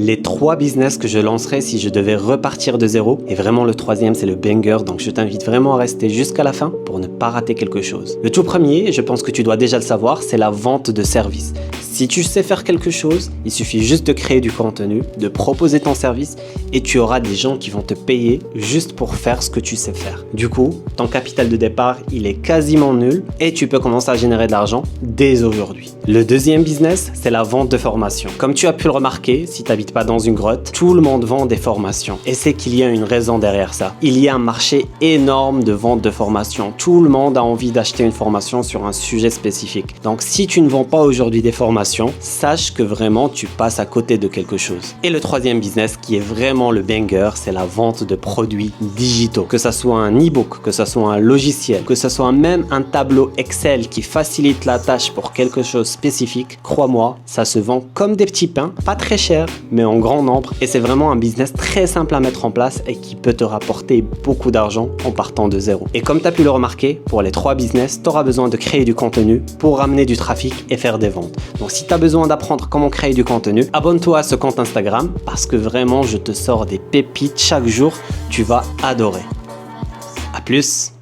Les 3 business que je lancerais si je devais repartir de zéro, et vraiment le 3e c'est le banger, donc je t'invite vraiment à rester jusqu'à la fin pour ne pas rater quelque chose. Le tout premier, je pense que tu dois déjà le savoir, c'est la vente de services. Si tu sais faire quelque chose, il suffit juste de créer du contenu, de proposer ton service et tu auras des gens qui vont te payer juste pour faire ce que tu sais faire. Du coup, ton capital de départ, il est quasiment nul et tu peux commencer à générer de l'argent dès aujourd'hui. Le deuxième business, c'est la vente de formations. Comme tu as pu le remarquer, si tu n'habites pas dans une grotte, tout le monde vend des formations. Et c'est qu'il y a une raison derrière ça. Il y a un marché énorme de vente de formations. Tout le monde a envie d'acheter une formation sur un sujet spécifique. Donc si tu ne vends pas aujourd'hui des formations, sache que vraiment tu passes à côté de quelque chose. Et le troisième business qui est vraiment le banger, c'est la vente de produits digitaux. Que ça soit un e-book, que ça soit un logiciel, que ça soit même un tableau Excel qui facilite la tâche pour quelque chose spécifique, crois-moi, ça se vend comme des petits pains, pas très cher, mais en grand nombre. Et c'est vraiment un business très simple à mettre en place et qui peut te rapporter beaucoup d'argent en partant de zéro. Et comme tu as pu le remarquer, pour les 3 business, tu auras besoin de créer du contenu pour ramener du trafic et faire des ventes. Donc si tu as besoin d'apprendre comment créer du contenu, abonne-toi à ce compte Instagram parce que vraiment je te sors des pépites chaque jour, tu vas adorer. À plus!